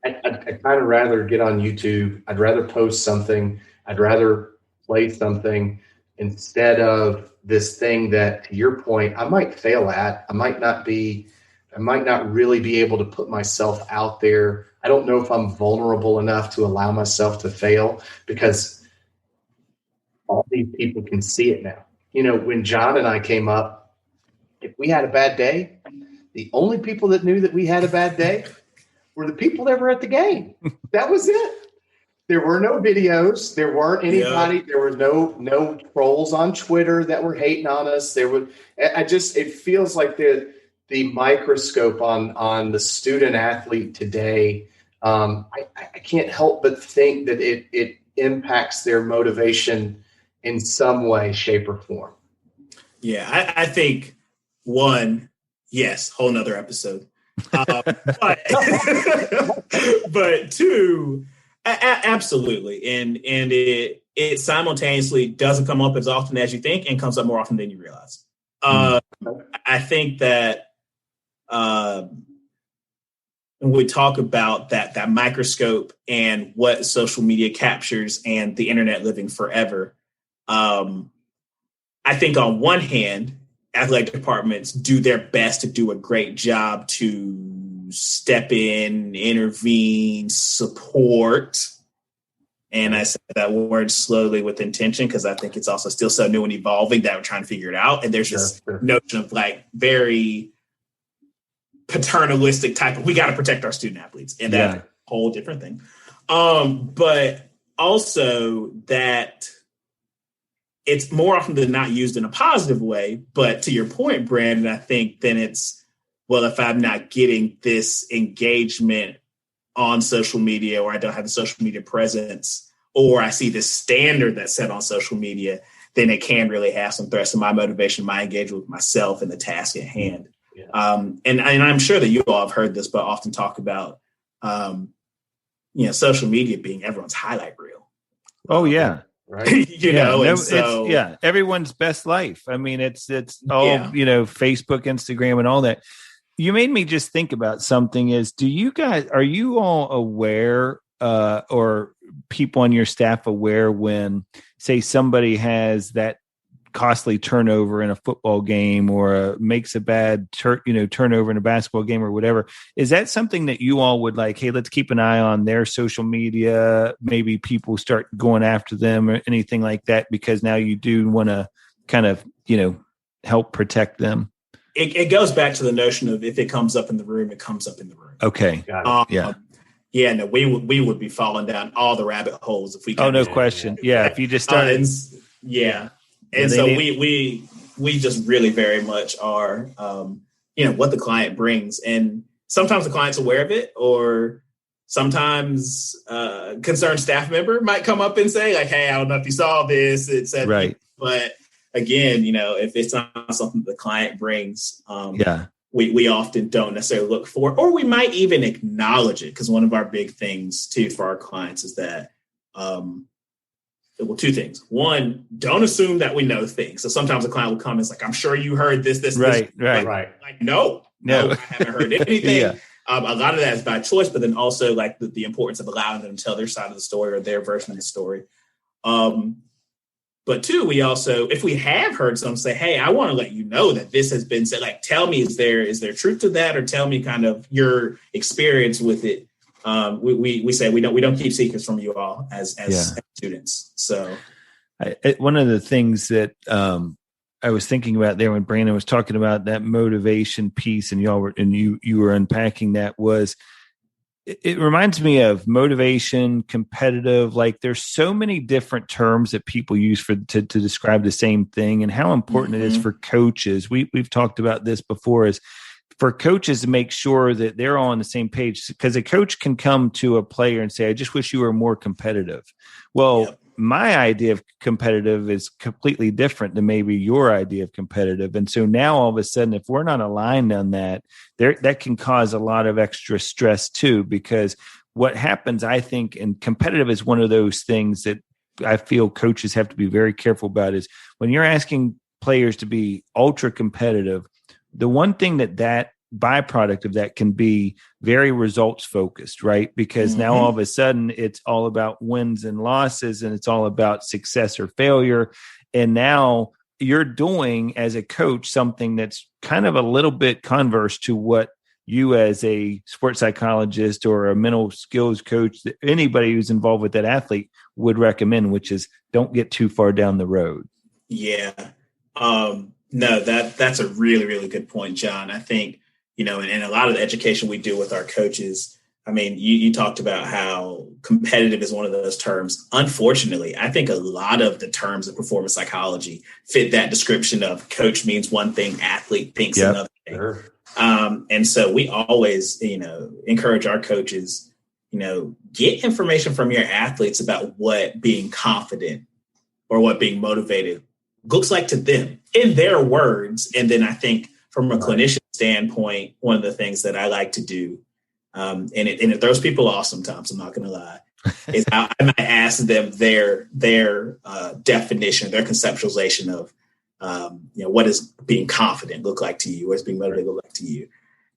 I'd kind of rather get on YouTube. I'd rather post something. I'd rather play something instead of this thing that, to your point, I might fail at. I might not really be able to put myself out there. I don't know if I'm vulnerable enough to allow myself to fail, because all these people can see it now. When John and I came up, if we had a bad day, the only people that knew that we had a bad day were the people that were at the game. That was it. There were no videos. There weren't anybody. Yeah. There were no trolls on Twitter that were hating on us. It feels like the microscope on the student athlete today. I can't help but think that it impacts their motivation in some way, shape, or form. Yeah, I think one, yes, whole nother episode. But two, absolutely. And it simultaneously doesn't come up as often as you think and comes up more often than you realize. I think that when we talk about that microscope and what social media captures and the internet living forever, I think on one hand, athletic departments do their best to do a great job to step in, intervene, support. And I said that word slowly with intention, because I think it's also still so new and evolving that we're trying to figure it out. And there's this notion of like very paternalistic type of, we got to protect our student athletes. And that's a whole different thing. But also that it's more often than not used in a positive way. But to your point, Brandon, I think then it's, well, if I'm not getting this engagement on social media, or I don't have the social media presence, or I see this standard that's set on social media, then it can really have some threats to my motivation, my engagement with myself and the task at hand. Yeah. And I'm sure that you all have heard this, but often talk about, social media being everyone's highlight reel. Oh yeah. Right. Everyone's best life. I mean, it's all, Facebook, Instagram and all that. You made me just think about something are you all aware, or people on your staff aware when, say, somebody has that costly turnover in a football game or makes a bad turnover in a basketball game or whatever? Is that something that you all would like, hey, let's keep an eye on their social media, maybe people start going after them or anything like that, because now you do want to kind of help protect them? It goes back to the notion of, if it comes up in the room, it comes up in the room. Okay. We would be falling down all the rabbit holes if we. Oh, no question. Yeah, if you just start. And so we just really very much are, what the client brings, and sometimes the client's aware of it, or sometimes concerned staff member might come up and say, like, "Hey, I don't know if you saw this." It's right, but again, if it's not something the client brings, we often don't necessarily look for it, or we might even acknowledge it. Because one of our big things too for our clients is that, two things. One, don't assume that we know things. So sometimes a client will come and it's like, I'm sure you heard this. Right. Like, no, I haven't heard anything. Yeah. A lot of that is by choice, but then also like the importance of allowing them to tell their side of the story or their version of the story. But two, we also, if we have heard someone say, hey, I want to let you know that this has been said, like, tell me, is there truth to that? Or tell me kind of your experience with it. We say we don't keep secrets from you all as students. So one of the things that I was thinking about there when Brandon was talking about that motivation piece, and you were unpacking that, was it reminds me of motivation, competitive. Like, there's so many different terms that people use to describe the same thing, and how important it is for coaches. We've talked about this before, is for coaches to make sure that they're all on the same page, because a coach can come to a player and say, I just wish you were more competitive. Well, my idea of competitive is completely different than maybe your idea of competitive. And so now all of a sudden, if we're not aligned on that, that can cause a lot of extra stress too, because what happens, I think, and competitive is one of those things that I feel coaches have to be very careful about, is when you're asking players to be ultra competitive, the one thing that byproduct of that can be very results focused, right? Because now all of a sudden it's all about wins and losses, and it's all about success or failure. And now you're doing, as a coach, something that's kind of a little bit converse to what you as a sports psychologist or a mental skills coach, anybody who's involved with that athlete would recommend, which is don't get too far down the road. Yeah. No, that's a really, really good point, John. I think, and a lot of the education we do with our coaches, I mean, you talked about how competitive is one of those terms. Unfortunately, I think a lot of the terms of performance psychology fit that description of coach means one thing, athlete thinks another thing. Sure. And so we always, encourage our coaches, get information from your athletes about what being confident or what being motivated looks like to them in their words. And then I think from a clinician standpoint, one of the things that I like to do, and it throws people off sometimes, I'm not going to lie, is I might ask them their definition, their conceptualization of, what does being confident look like to you? What does being motivated look like to you?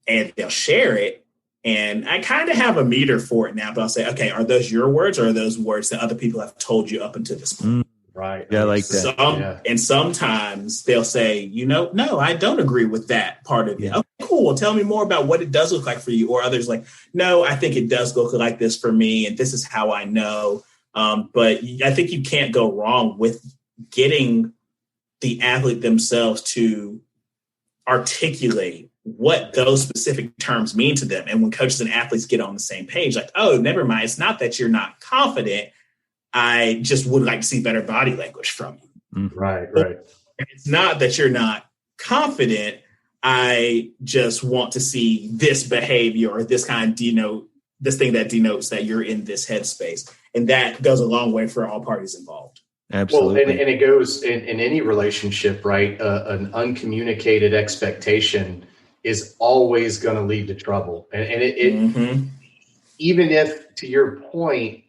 And they'll share it. And I kind of have a meter for it now, but I'll say, okay, are those your words, or are those words that other people have told you up until this point? Right. Yeah, I like that. And sometimes they'll say, no, I don't agree with that part of it. Okay, cool. Well, tell me more about what it does look like for you. Or others like, no, I think it does look like this for me, and this is how I know. But I think you can't go wrong with getting the athlete themselves to articulate what those specific terms mean to them. And when coaches and athletes get on the same page, like, oh, never mind, it's not that you're not confident. I just would like to see better body language from you. Right. It's not that you're not confident. I just want to see this behavior or this kind of, this thing that denotes that you're in this headspace. And that goes a long way for all parties involved. Absolutely. Well, and it goes in any relationship, right? An uncommunicated expectation is always going to lead to trouble. And it even if, to your point,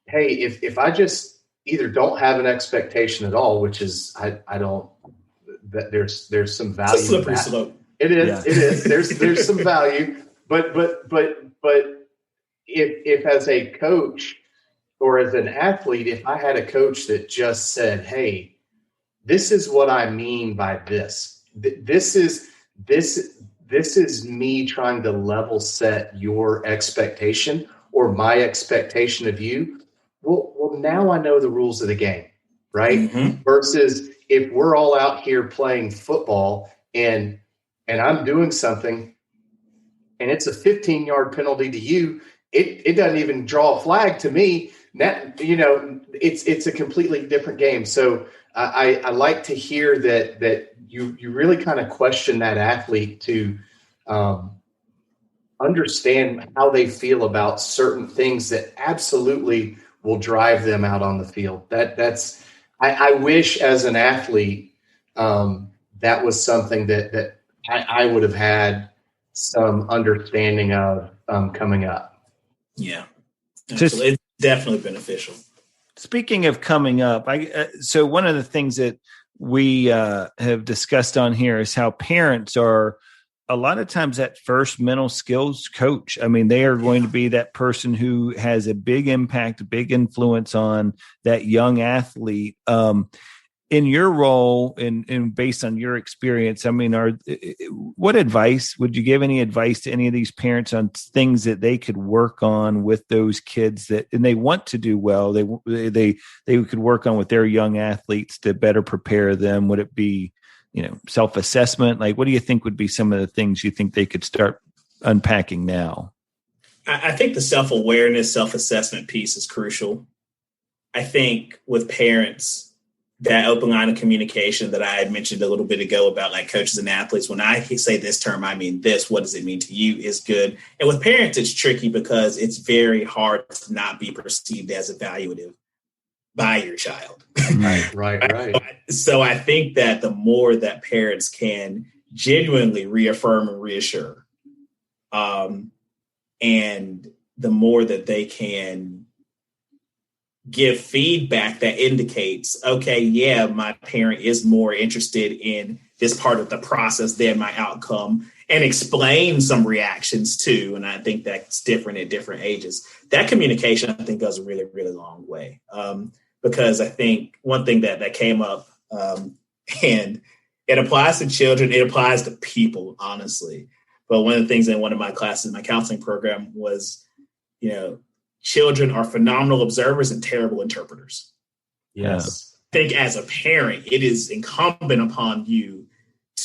hey, if I just either don't have an expectation at all, which is I don't, that there's some value. It's a slippery slope. It is. There's some value, but if as a coach or as an athlete, if I had a coach that just said, hey, this is what I mean by this. This is me trying to level set your expectation or my expectation of you. Well, now I know the rules of the game, right? Versus if we're all out here playing football and I'm doing something and it's a 15-yard penalty to you, it doesn't even draw a flag to me. That, it's a completely different game. So I like to hear that you really kind of question that athlete to understand how they feel about certain things that absolutely will drive them out on the field. I wish as an athlete that was something that I would have had some understanding of coming up. Yeah, absolutely. It's definitely beneficial. Speaking of coming up, so one of the things that we have discussed on here is how parents are a lot of times that first mental skills coach. I mean, they are going to be that person who has a big impact, a big influence on that young athlete. In your role and based on your experience, I mean, what advice would you give? Any advice to any of these parents on things that they could work on with those kids and they want to do well? They could work on with their young athletes to better prepare them. Would it be, self-assessment? Like, what do you think would be some of the things you think they could start unpacking now? I think the self-awareness, self-assessment piece is crucial. I think with parents, that open line of communication that I had mentioned a little bit ago about like coaches and athletes, when I say this term, I mean this, what does it mean to you, is good. And with parents, it's tricky because it's very hard to not be perceived as evaluative by your child. Right. So I think that the more that parents can genuinely reaffirm and reassure, and the more that they can give feedback that indicates, okay, yeah, my parent is more interested in this part of the process than my outcome, and explain some reactions too. And I think that's different at different ages. That communication, I think, goes a really, really long way. Because I think one thing that came up, and it applies to children, it applies to people, honestly. But one of the things in one of my classes, my counseling program, was, children are phenomenal observers and terrible interpreters. Yes. I think as a parent, it is incumbent upon you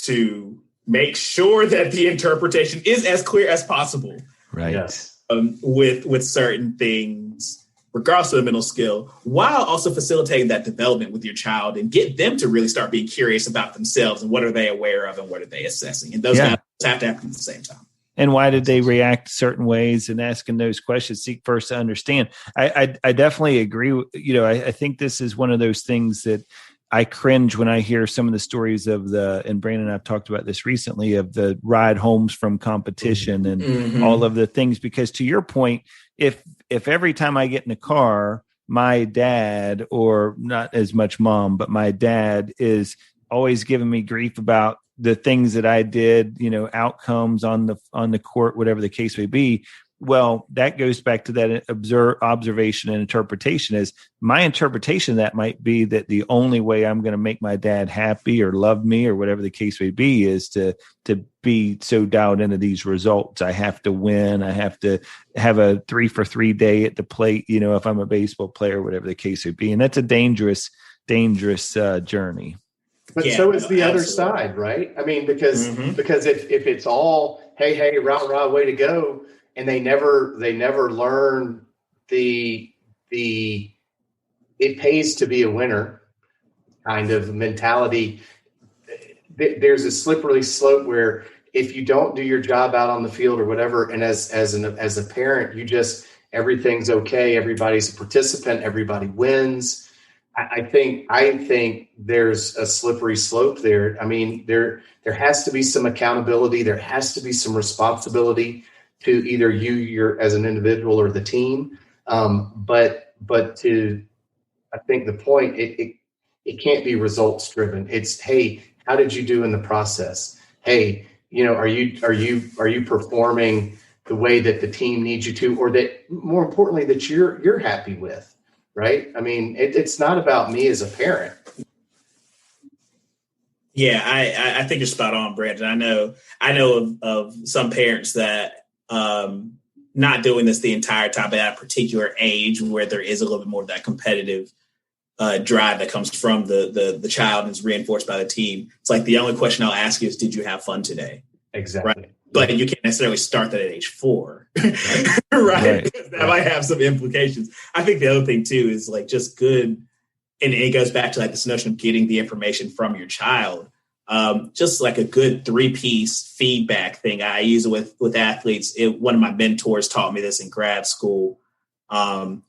to make sure that the interpretation is as clear as possible. Right. Yes. With certain things, regardless of the mental skill, while also facilitating that development with your child and get them to really start being curious about themselves and what are they aware of and what are they assessing. And those guys have to happen at the same time. And why did they react certain ways, and asking those questions, seek first to understand. I definitely agree. I think this is one of those things that I cringe when I hear some of the stories of and Brandon and I've talked about this recently, of the ride homes from competition and all of the things, because to your point, if every time I get in a car, my dad, or not as much mom, but my dad is always giving me grief about the things that I did, outcomes on the court, whatever the case may be. Well, that goes back to that observation and interpretation. Is my interpretation that might be that the only way I'm going to make my dad happy or love me or whatever the case may be is to be so dialed into these results. I have to win. I have to have a 3-for-3 day at the plate, if I'm a baseball player, whatever the case may be. And that's a dangerous journey. But so is the other side, right? I mean, because if it's all, hey, rah, way to go, and they never learn the it pays to be a winner kind of mentality, there's a slippery slope where if you don't do your job out on the field or whatever, and as a parent, you just, everything's okay, everybody's a participant, everybody wins. I think there's a slippery slope there. I mean, there has to be some accountability. There has to be some responsibility to either you as an individual or the team. But to, I think the point, it can't be results driven. It's, hey, how did you do in the process? Hey, are you performing the way that the team needs you to, or that, more importantly, that you're happy with? Right. I mean, it's not about me as a parent. Yeah, I think you're spot on, Brandon. I know of some parents that not doing this the entire time, but at a particular age where there is a little bit more of that competitive drive that comes from the child and is reinforced by the team. It's like the only question I'll ask you is, did you have fun today? Exactly. Right? But you can't necessarily start that at age 4, right? That might have some implications. I think the other thing too is like just good, and it goes back to like this notion of getting the information from your child. Just like a good 3-piece feedback thing. I use it with athletes. One of my mentors taught me this in grad school. Good,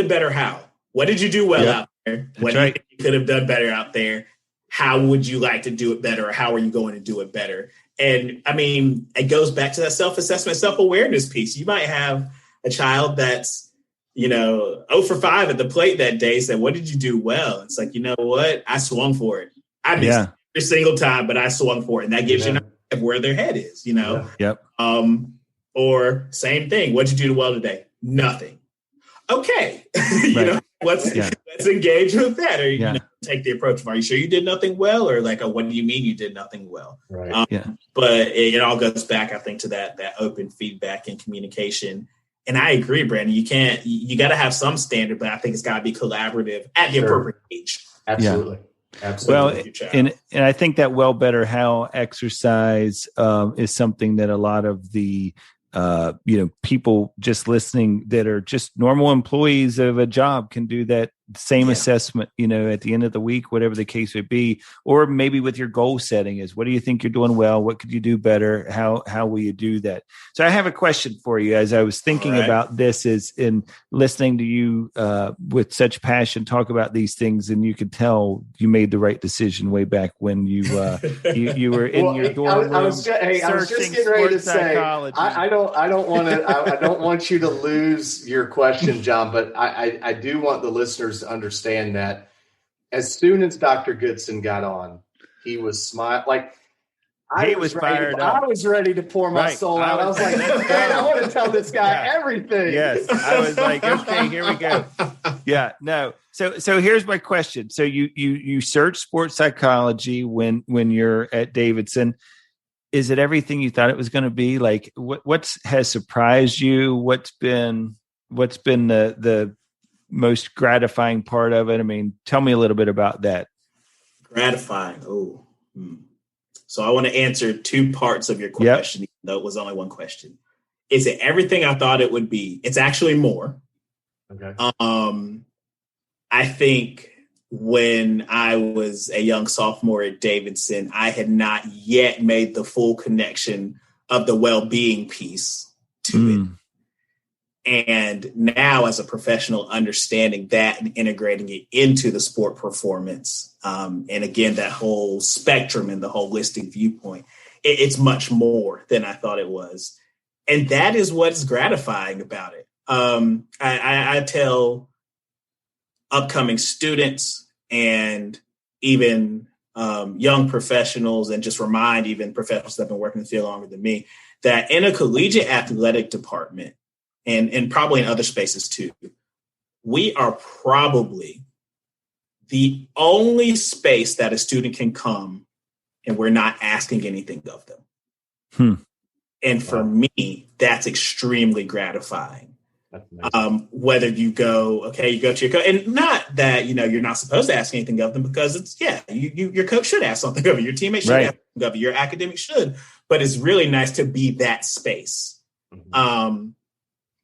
better, how? What did you do well out there? What do you think you could have done better out there? How would you like to do it better? Or how are you going to do it better? And I mean, it goes back to that self-assessment, self-awareness piece. You might have a child that's, 0 for 5 at the plate that day. Said, what did you do well? It's like, you know what? I swung for it. I missed every single time, but I swung for it. And that gives you an idea of where their head is, Yep. Or same thing. What'd you do well today? Nothing. Okay. Let's engage with that. Or take the approach of, are you sure you did nothing well? Or like, what do you mean you did nothing well? Right. But it all goes back, I think, to that open feedback and communication. And I agree, Brandon, you got to have some standard, but I think it's got to be collaborative at the appropriate age. Absolutely. Yeah. Absolutely. Well, and I think that well, better, how exercise is something that a lot of the people just listening that are just normal employees of a job can do that same assessment, at the end of the week, whatever the case would be, or maybe with your goal setting is, what do you think you're doing well? What could you do better? How will you do that? So I have a question for you. As I was thinking about this, is in listening to you with such passion talk about these things, and you could tell you made the right decision way back when you were in your dorm room. I was just getting ready to say, I don't want you to lose your question, John, but I do want the listeners to understand that as soon as Dr. Goodson got on, he was smiling. Like, I was ready to pour my soul out. I was like, man, I want to tell this guy everything. Yes. I was like, okay, here we go. Yeah, no. So here's my question. So you search sports psychology when you're at Davidson. Is it everything you thought it was going to be? Like, what has surprised you? What's been the most gratifying part of it? I mean, tell me a little bit about that. Gratifying. So I want to answer 2 parts of your question, even though it was only one question. Is it everything I thought it would be? It's actually more. Okay. I think when I was a young sophomore at Davidson, I had not yet made the full connection of the well-being piece to it. And now as a professional, understanding that and integrating it into the sport performance. And again, that whole spectrum and the holistic viewpoint, it's much more than I thought it was. And that is what's gratifying about it. I tell upcoming students and even young professionals, and just remind even professionals that have been working in the field longer than me, that in a collegiate athletic department, and probably in other spaces too, we are probably the only space that a student can come and we're not asking anything of them. And for me, that's extremely gratifying. Whether you go to your coach, and not that, you're not supposed to ask anything of them, because it's, your coach should ask something of you. Your teammate should ask something of you. Your academic should, but it's really nice to be that space.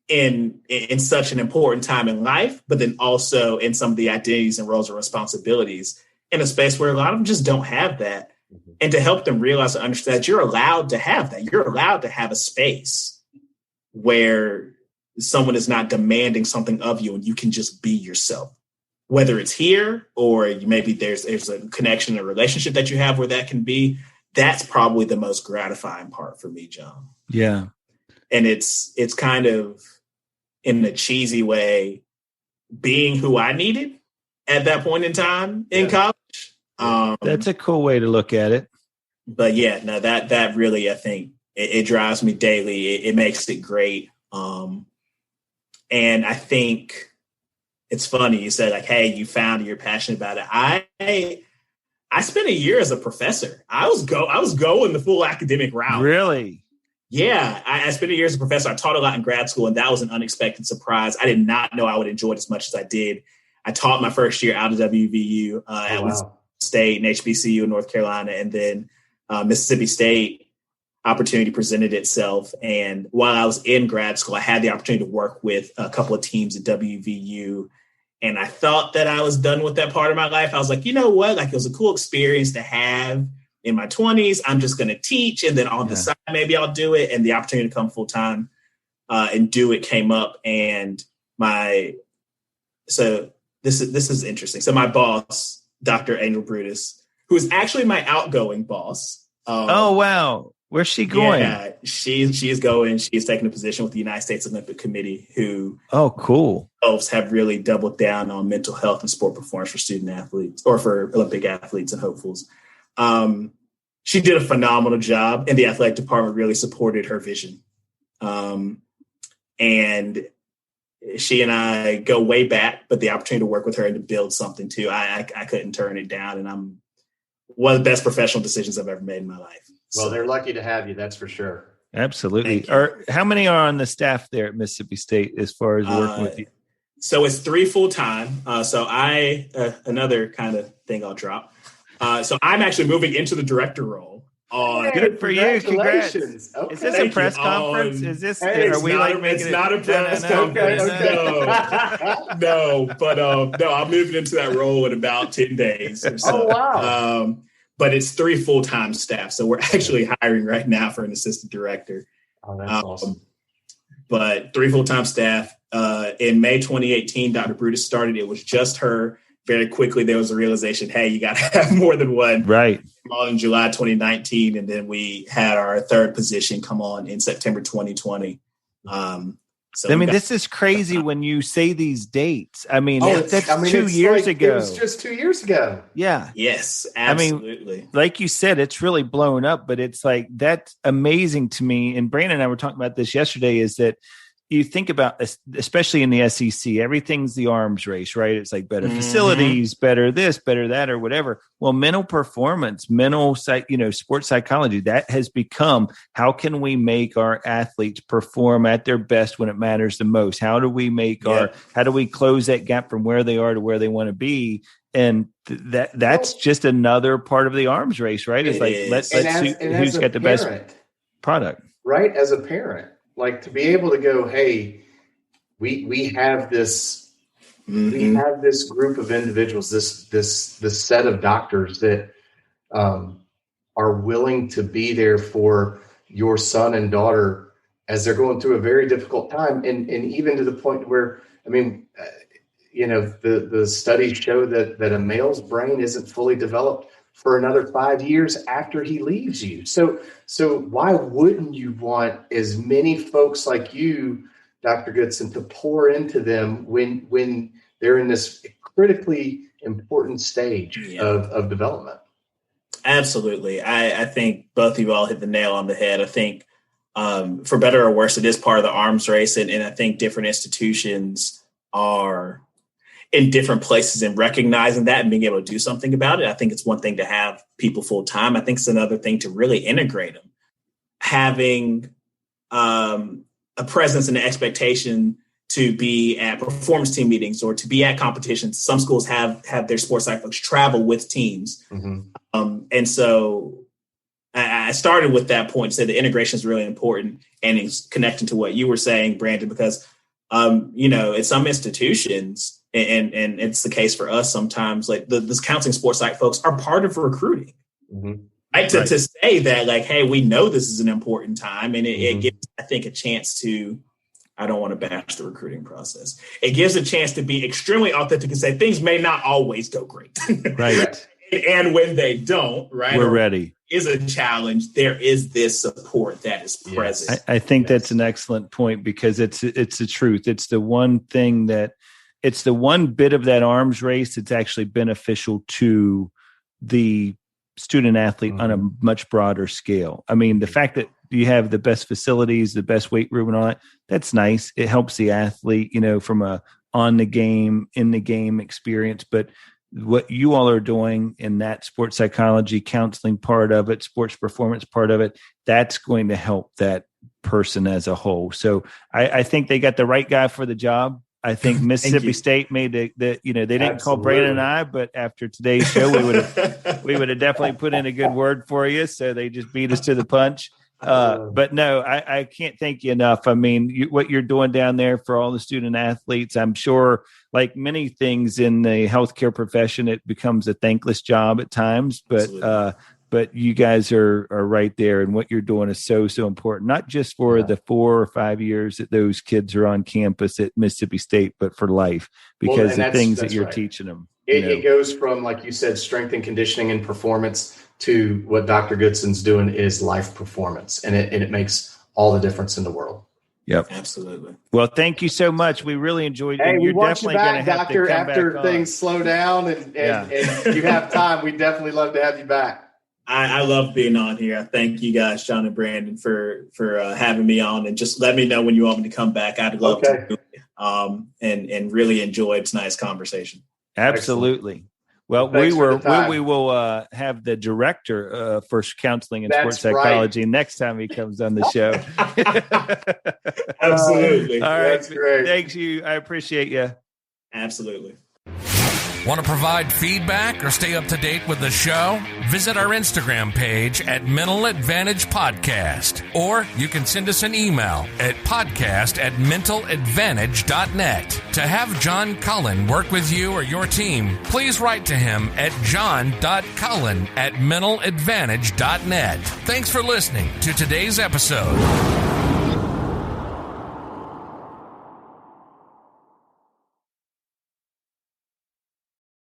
In such an important time in life, but then also in some of the identities and roles and responsibilities in a space where a lot of them just don't have that. and to help them realize and understand that you're allowed to have that. You're allowed to have a space where someone is not demanding something of you and you can just be yourself, whether it's here or maybe there's a connection, a relationship that you have where that can be. That's probably the most gratifying part for me, John. Yeah. And it's kind of, in a cheesy way, being who I needed at that point in time in college. That's a cool way to look at it. But yeah, no, that really, I think it drives me daily. It makes it great. And I think it's funny. You said like, hey, you found it, you're passionate about it. I spent a year as a professor. I was going the full academic route. Really? Yeah, I spent a year as a professor. I taught a lot in grad school, and that was an unexpected surprise. I did not know I would enjoy it as much as I did. I taught my first year out of WVU at Winston State and HBCU in North Carolina, and then Mississippi State opportunity presented itself. And while I was in grad school, I had the opportunity to work with a couple of teams at WVU. And I thought that I was done with that part of my life. I was like, you know what? Like, it was a cool experience to have in my 20s. I'm just going to teach. And then on the side, maybe I'll do it. And the opportunity to come full time and do it came up. And so this is interesting. So my boss, Dr. Angel Brutus, who is actually my outgoing boss. Oh, wow. Where's she going? Yeah, she is going. She is taking a position with the United States Olympic Committee, who cool, have really doubled down on mental health and sport performance for student athletes or for Olympic athletes and hopefuls. She did a phenomenal job, and the athletic department really supported her vision. And she and I go way back, but the opportunity to work with her and to build something too, I couldn't turn it down. And I'm one of the best professional decisions I've ever made in my life. Well, they're lucky to have you. That's for sure. Absolutely. How many are on the staff there at Mississippi State as far as working with you? So it's 3 full-time. So another kind of thing I'll drop. So I'm actually moving into the director role. Good for you. Congrats. Okay. Is this a press conference? Is this, are we like making it's not a press conference. No, but I'm moving into that role in about 10 days or so. Oh, wow. But it's 3 full-time staff. So we're actually hiring right now for an assistant director. Oh, that's awesome. But 3 full-time staff. In May 2018, Dr. Brutus started. It was just her. Very quickly, there was a realization, hey, you got to have more than one. Right. In July 2019, and then we had our third position come on in September 2020. This is crazy when you say these dates. That's 2 years ago. It was just 2 years ago. Yeah. Yes, absolutely. Like you said, it's really blown up, but it's like, that's amazing to me. And Brandon and I were talking about this yesterday, is that you think about, especially in the SEC, everything's the arms race, right? It's like better facilities, better this, better that, or whatever. Well, mental performance, sports psychology, that has become, how can we make our athletes perform at their best when it matters the most? How do we make how do we close that gap from where they are to where they want to be? And that's just another part of the arms race, right? It's let's see who's got the best product. Right. As a parent. Like, to be able to go, hey, we have this, we have this group of individuals, this set of doctors that are willing to be there for your son and daughter as they're going through a very difficult time, and even to the point where, the studies show that a male's brain isn't fully developed for another 5 years after he leaves you. So why wouldn't you want as many folks like you, Dr. Goodson, to pour into them when they're in this critically important stage of development? Absolutely. I think both of you all hit the nail on the head. I think for better or worse, it is part of the arms race. And I think different institutions are in different places and recognizing that and being able to do something about it. I think it's one thing to have people full time. I think it's another thing to really integrate them. Having a presence and an expectation to be at performance team meetings or to be at competitions. Some schools have their sports science folks travel with teams. And so I started with that point, said the integration is really important, and it's connecting to what you were saying, Brandon, because, at some institutions, and it's the case for us sometimes, like the counseling sports psych folks are part of recruiting. Right, to say that, like, hey, we know this is an important time, and it gives, I think, a chance to, I don't want to bash the recruiting process. It gives a chance to be extremely authentic and say things may not always go great. Right. And when they don't, right, we're ready. Is a challenge, there is this support that is present. I think that's an excellent point, because it's the truth. It's the one thing it's the one bit of that arms race that's actually beneficial to the student athlete on a much broader scale. I mean, the fact that you have the best facilities, the best weight room and all that, that's nice. It helps the athlete, from a on the game, in the game experience. But what you all are doing in that sports psychology counseling part of it, sports performance part of it, that's going to help that person as a whole. So I think they got the right guy for the job. I think Mississippi State made they didn't call Brandon and I, but after today's show, we would have definitely put in a good word for you. So they just beat us to the punch. But no, I can't thank you enough. I mean, what you're doing down there for all the student athletes, I'm sure, like many things in the healthcare profession, it becomes a thankless job at times, but you guys are right there, and what you're doing is so important, not just for the 4 or 5 years that those kids are on campus at Mississippi State, but for life, because the things that you're teaching them. It goes from, like you said, strength and conditioning and performance to what Dr. Goodson's doing is life performance, and it makes all the difference in the world. Yep, absolutely. Well, thank you so much. We really enjoyed it. Hey, You're we want definitely you back, going to have Doctor, to come after back things slow down and you have time. We'd definitely love to have you back. I love being on here. Thank you guys, John and Brandon, for having me on, and just let me know when you want me to come back. I'd love to do it, and really enjoyed tonight's conversation. Absolutely. Excellent. Well, we will have the director for counseling and sports psychology next time he comes on the show. Absolutely. All right. That's great. Thanks you. I appreciate you. Absolutely. Want to provide feedback or stay up to date with the show? Visit our Instagram page at Mental Advantage Podcast, or you can send us an email at podcast@mentaladvantage.net. To have John Cullen work with you or your team, please write to him at john.cullen@mentaladvantage.net. Thanks for listening to today's episode.